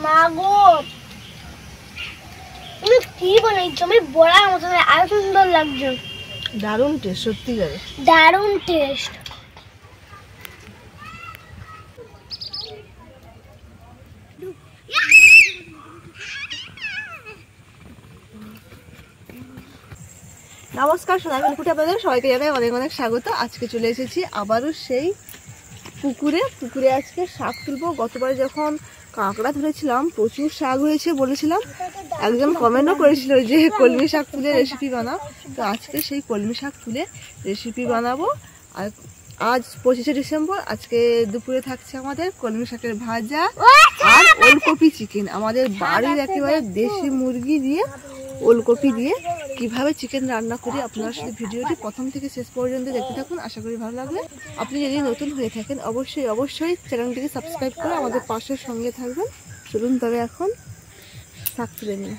মাগো তুমি কি বানাইছো? আমি বড়ার মতো আরো সুন্দর লাগছে। দারুণ টেস্ট, সত্যিকারে দারুণ টেস্ট। নমস্কার সোনার ফুলকুটি, আপনাদের সবাইকে জানাই অনেক অনেক স্বাগত। আজকে চলে এসেছি আবারও সেই পুকুরে আজকে শাক তুলবো। গতবারে যখন কাঁকড়া ধরেছিলাম প্রচুর শাক হয়েছে বলেছিলাম, একজন কমেন্টও করেছিল যে কলমি শাক তুলে রেসিপি বানাও। তো আজকে সেই কলমি শাক তুলে রেসিপি বানাবো। আর আজ 25শে ডিসেম্বর, আজকে দুপুরে থাকছে আমাদের কলমি শাকের ভাজা আর ওলকপি চিকেন। আমাদের বাড়ির একেবারে দেশি মুরগি দিয়ে ওলকপি দিয়ে কিভাবে চিকেন রান্না করি আপনারা সাথে ভিডিওটি প্রথম থেকে শেষ পর্যন্ত দেখতে থাকুন। আশা করি ভালো লাগবে। আপনি যদি নতুন হয়ে থাকেন অবশ্যই চ্যানেলটিকে সাবস্ক্রাইব করে আমাদের পাশের সঙ্গে থাকবেন। চলুন তবে এখন শাক তুলে নিন।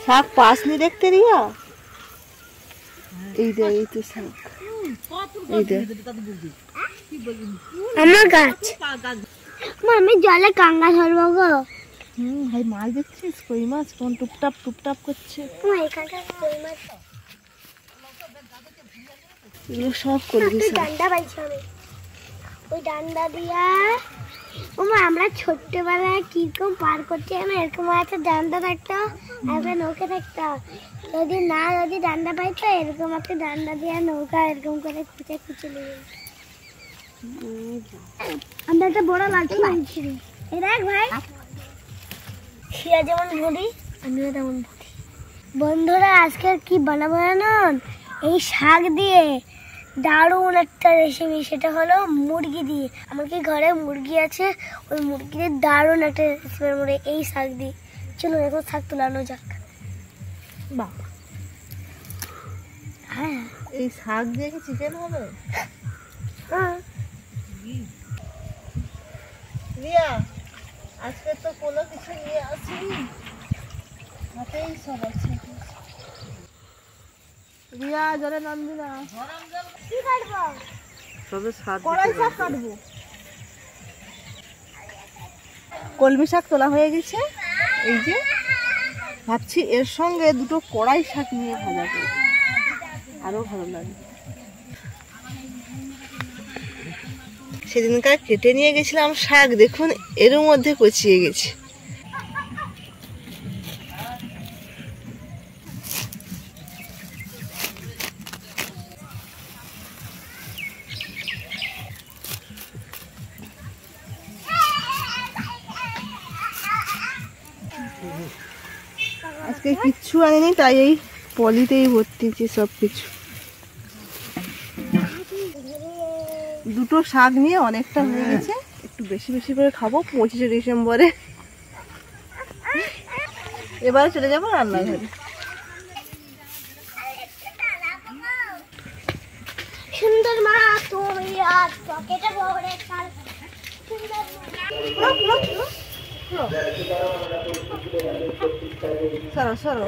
শাক পাসনি দেখতে রিয়া, এই তো শাক, আমার গাছ। আমি জলে কাঙ্গা ধরবো গো। ভাই মাছ দেখছিস? কই মাছ কোন টুপটাপ করছে। এগুলো সব করবি। ডান্ডা পাইছি আমি, ওই ডান্ডা দিয়া আমরা ছোট্টবেলায় কিরকম পার করছি। আমি এরকম একটা ডান্ডা থাকতো, একটা নৌকা থাকতো। যদি ডান্ডা পাইতো এরকম একটা ডান্ডা দিয়ে নৌকা এরকম করে খুঁচে নিয়ে আমরা একটা বড় লাঠি আনছি। এই দেখ ভাই, খিয়া যেমন ভরি আমিও তেমন ভরি। বন্ধুরা আজকে কি বানাবো জানেন? এই শাক দিয়ে দারুণ একটা রেসিপি, সেটা হলো মুরগি দিয়ে। আমার কি ঘরে মুরগি আছে, ওই মুরগি দিয়ে দারুণ একটা রেসিপি বানাবো এই শাক দিয়ে। চলো এখন শাক তুলানো যাক। বাবা, হ্যাঁ এই শাক দিয়ে কি চিকেন হবে? হ্যাঁ রিয়া, আজকে তো কোনো কিছু নিয়ে আসিনি, হাতেই সব আছে। রিয়া জলে নামবি না, কি কাটবো? তবে কড়াই শাক কাটবো। কলমি শাক তোলা হয়ে গেছে, এই যে ভাবছি এর সঙ্গে দুটো কড়াই শাক নিয়ে ভাজা করবো, আরো ভালো লাগবে। সেদিনকার কেটে নিয়ে গেছিলাম শাক, দেখুন এর মধ্যে কচিয়ে গেছে। আজকে কিচ্ছু আনিনি, তাই এই পলিতেই ভর্তি সব কিছু। দুটো শাক নিয়ে অনেকটা হয়ে গেছে, একটু বেশি বেশি করে খাবো 25শে ডিসেম্বরে। এবারে চলে যাবো রান্নাঘরে। সুন্দর মা তুমি আজ পকেটে ভরে কাল সুন্দর সরো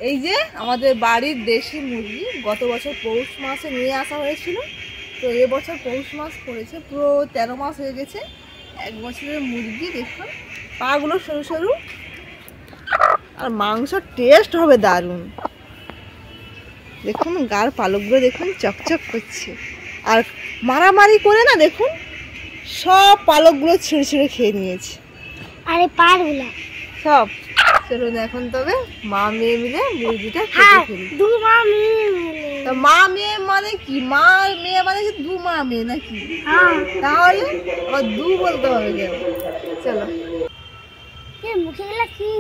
এই যে আমাদের বাড়ির দেশি মুরগি গত বছর পৌষ মাসে নিয়ে আসা হয়েছিল। তো এবছর পৌষ মাস পড়েছে, পুরো 13 মাস হয়ে গেছে। 1 বছরের মুরগি, দেখুন পাগুলো সরু সরু, আর মাংস টেস্ট হবে দারুণ। দেখুন গার পালকগুলো দেখুন চকচক করছে, আর মারামারি করে না দেখুন সব পালকগুলো ছিঁড়ে ছিঁড়ে খেয়ে নিয়েছে। আরে পারগুলা সব। চলুন এখন তবে মা মেয়ে মিলে মুরগিটা কেটে ফেলি। মা মেয়ে মানে কি? মা মেয়ে মানে কি দু মা মেয়ে নাকি? তাহলে আবার দু বলতে হবে কেন? চলো। মুখে গেলা কি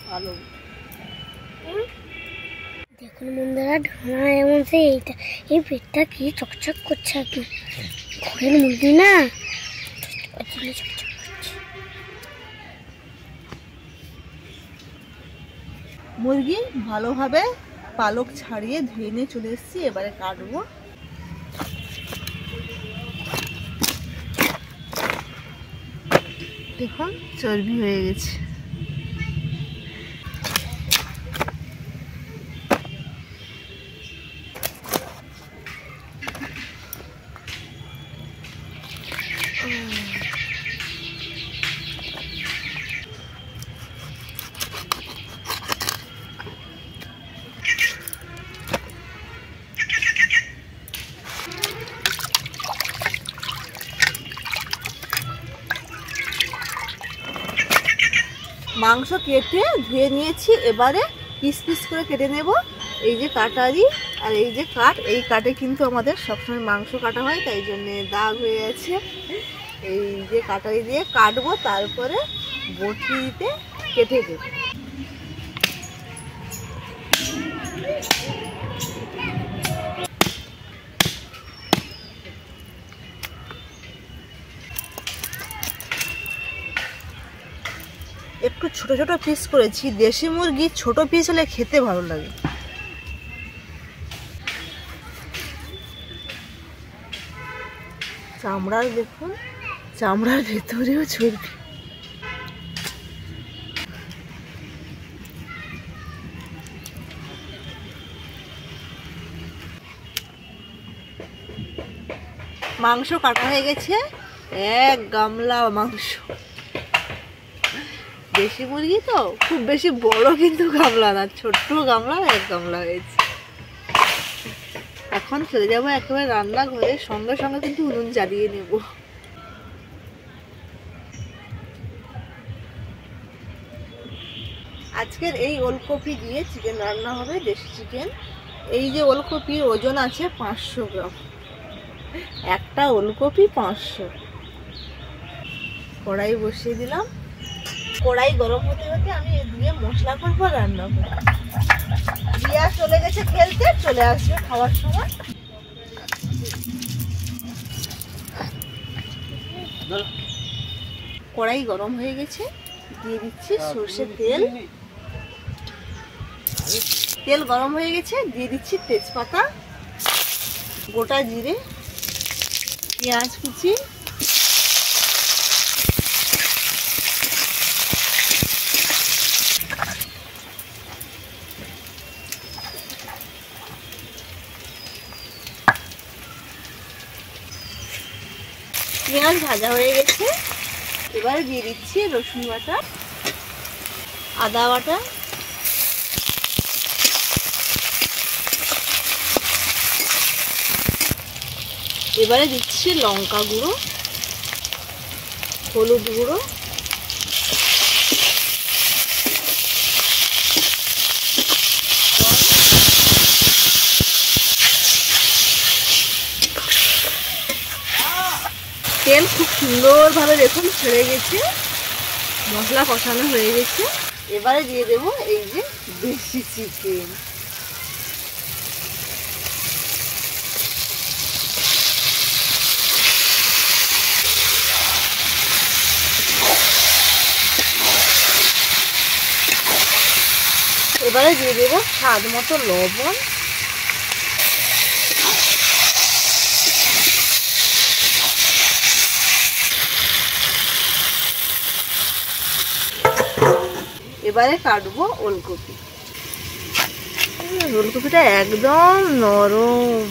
ভালো। দেখুন বন্ধুরা, ঢোনা এমন সে এইটা, এই পেটটা কি চকচক করছে আর কি। ঘরের মুরগি না চকচক করছে। মুরগি ভালোভাবে পালক ছাড়িয়ে ধুয়ে নিয়ে চলে এসেছি, এবারে কাটবো। দেখুন চর্বি হয়ে গেছে। মাংস কেটে ধুয়ে নিয়েছি, এবারে পিস পিস করে কেটে নেব। এই যে কাটারি আর এই যে কাট, এই কাটে কিন্তু আমাদের সবসময় মাংস কাটা হয়, তাই জন্য দাগ হয়ে আছে। এই যে কাটারি দিয়ে কাটবো, তারপরে বটিতে কেটে দেব। একটু ছোট ছোট পিস করেছি, দেশি মুরগি ছোট পিস হলে খেতে ভালো লাগে। চামড়ার দেখুন, চামড়ার ভেতরেও চর্বি। মাংস কাটা হয়ে গেছে, এক গামলা মাংস। দেশি মুরগি তো খুব বেশি বড় কিন্তু গামলা না, ছোট্ট গামলা, এক গামলা হয়েছে। এখন চলে যাবো একেবারে রান্নাঘরে, সঙ্গে সঙ্গে কিন্তু উনুন জ্বালিয়ে নেব। আজকের এই ওলকপি দিয়ে চিকেন রান্না হবে, দেশি চিকেন। এই যে ওলকপির ওজন আছে 500 গ্রাম, একটা ওলকপি 500। কড়াই বসিয়ে দিলাম, কড়াই গরম হতে হতে আমি দিয়ে মশলা করবো, রান্না করবো। রিয়া চলে গেছে খেলতে, চলে আসবে খাওয়ার সময়। কড়াই গরম হয়ে গেছে, দিয়ে দিচ্ছি সর্ষের তেল। তেল গরম হয়ে গেছে, দিয়ে দিচ্ছি তেজপাতা, গোটা জিরে, পেঁয়াজ কুচি, পেঁয়াজ ভাজা হয়ে গেছে, এবারে দিয়ে দিচ্ছি রসুন বাটা, আদা বাটা, এবারে দিচ্ছি লঙ্কা গুঁড়ো, হলুদ গুঁড়ো, তেল খুব সুন্দরভাবে দেখুন ছেড়ে গেছে, মশলা কষানো হয়ে গেছে। এবারে দিয়ে দেবো এই যে দেশি চিকেন। এবারে দিয়ে দেবো স্বাদ মতো লবণ, এবারে কাটবো ওলকপি। ওলকপিটা একদম নরম।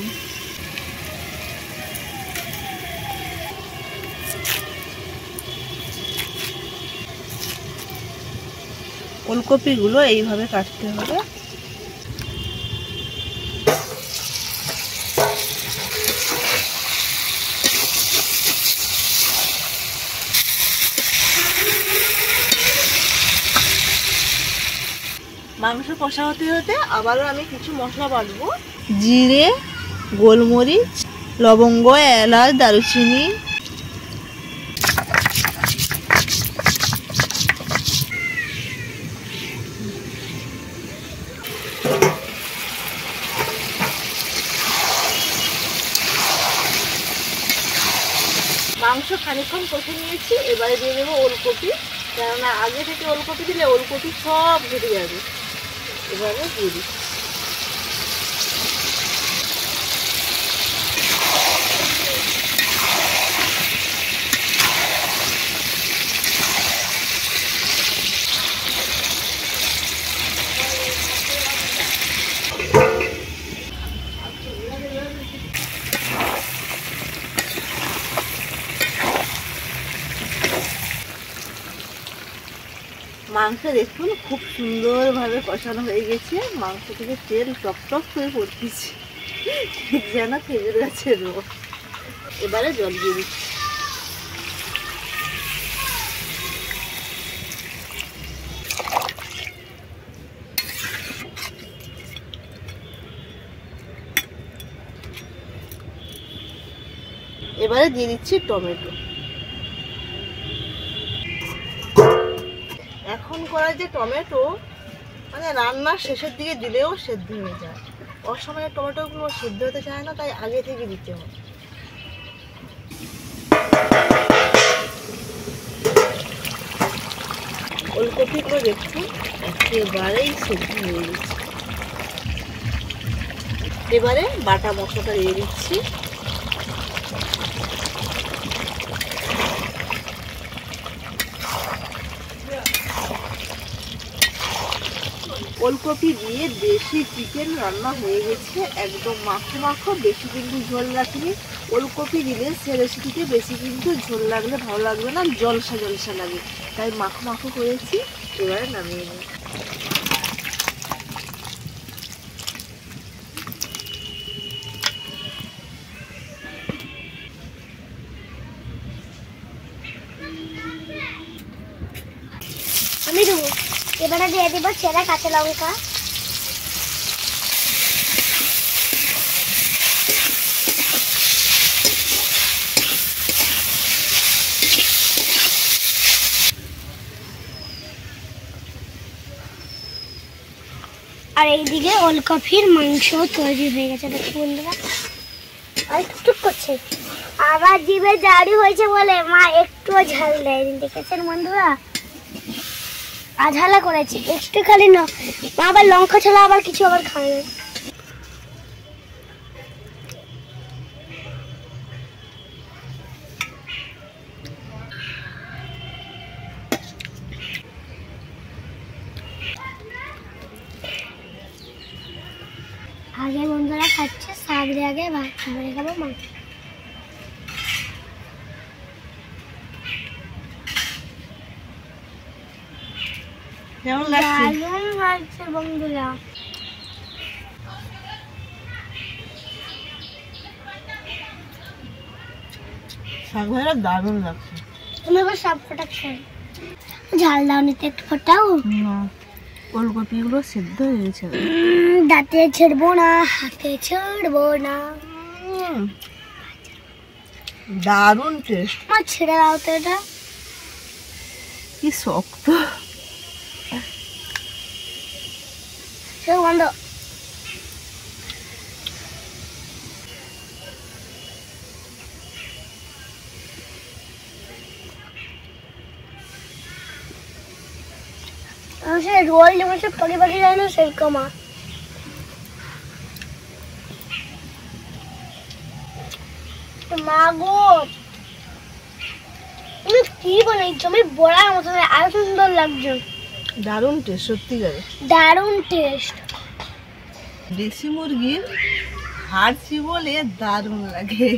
ওলকপিগুলো এইভাবে কাটতে হবে। মাংস কষা হতে হতে আবারও আমি কিছু মশলা বাটবো। জিরে, গোলমরিচ, লবঙ্গ, এলাচ, দারুচিনি, মাংস খানিকক্ষণ কষে নিয়েছি, এবারে দিয়ে দেবো ওলকপি, কেননা আগে থেকে ওলকপি দিলে ওলকপি সব ঘেটে যাবে। এবারে দিয়ে দিচ্ছি। মাংস দেখুন খুব সুন্দরভাবে কষানো হয়ে গেছে, মাংস থেকে তেল টক টক করে পড়তেছে যেন খেজুর গাছের রস। এবারে জল দিয়ে দিচ্ছি। এবারে দিয়ে দিচ্ছি টমেটো। এখন করা যে টমেটো মানে রান্নার শেষের দিকে দিলেও সেদ্ধ হয়ে যায়, অসময়ে টমেটোগুলো সেদ্ধ হতে চায় না, তাই আগে থেকে দিতে হয়। ওলকপিগুলো দেখুন একেবারেই সেদ্ধ হয়ে গেছে। এবারে বাটা মশলাটা দিয়ে দিচ্ছি। ওলকপি দিয়ে দেশি চিকেন রান্না হয়ে গেছে, একদম মাখো মাখো, বেশি কিন্তু ঝোল রাখিনি। ওলকপি দিলে সে রেসিপিতে বেশি কিন্তু ঝোল লাগলে ভালো লাগবে না, জলসা জলসা লাগে, তাই মাখো মাখো করেছি। এবারে নামিয়ে নিই। আমি দেবো। এবারে দিয়ে দিব চেরা কাঁচা লঙ্কা, আর এইদিকে ওলকপির মাংস তৈরি হয়ে গেছে। দেখো বন্ধুরা আর টুকটুক করছে, আবার জিভে জারি হয়েছে বলে মা একটুও ঝাল দেয়নি। দেখেছেন বন্ধুরা, আঝালা করেছে একটু খালি না, মা আবার লঙ্কা ছাড়া আবার কিছু আবার খায় না। আগে বন্ধুরা খাচ্ছে শাক দিয়ে, আগে ভাত খাবে, খাবো মাংস। কেমন লাগছে? দারুণ লাগছে বন্ধুরা। শাক ভাজা দারুণ লাগছে। তুমি আবার সব ফোটা খাও, ঝাল দাও নিতে একটু ফোটাও। ওলকপিগুলো সেদ্ধ হয়ে গেছে, দাঁতে ছেড়বো না, হাতে ছেড়বো না। দারুণ টেস্ট। মা ছেড়ে দাও তো, এটা কি শক্ত। বন্ধ। রোল যেমন সব পাখি পাখি যায় না, সেরকম মা গো তুমি কি বানাইছো? আমি বড়ার মতো আরো সুন্দর লাগছে। দারুণ টেস্ট, সত্যিকারে দারুণ টেস্ট। দেশি মুরগির হাড় চিবলে দারুণ লাগে।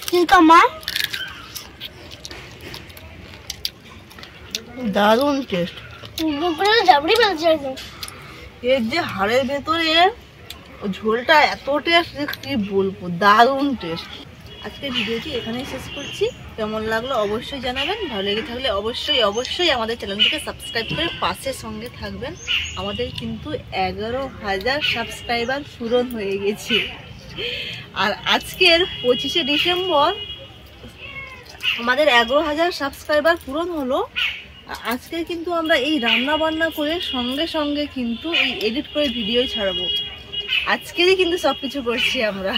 কি মা দারুণ টেস্ট। জাবড়ি ফেলছে এর যে হাড়ের ভেতরে ঝোলটা এত টেস্ট কি বলবো, দারুণ টেস্ট। আজকের ভিডিওটি এখানেই শেষ করছি। কেমন লাগলো অবশ্যই জানাবেন, ভালো লেগে থাকলে অবশ্যই অবশ্যই আমাদের চ্যানেলটিকে সাবস্ক্রাইব করে পাশে সঙ্গে থাকবেন। আমাদের কিন্তু 11,000 সাবস্ক্রাইবার পূরণ হয়ে গেছে, আর আজকের 25শে ডিসেম্বর আমাদের 11,000 সাবস্ক্রাইবার পূরণ হলো। আজকে কিন্তু আমরা এই রান্না বান্না করে সঙ্গে সঙ্গে কিন্তু এই এডিট করে ভিডিও ছাড়বো। আজকেরই কিন্তু সবকিছু করছি আমরা।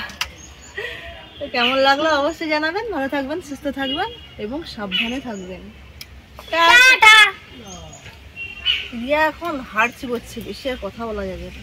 তো কেমন লাগলো অবশ্যই জানাবেন। ভালো থাকবেন, সুস্থ থাকবেন এবং সাবধানে থাকবেন। টাটা। রিয়া এখন হাড় চিবোচ্ছে, বেশি আর কথা বলা যাবে না।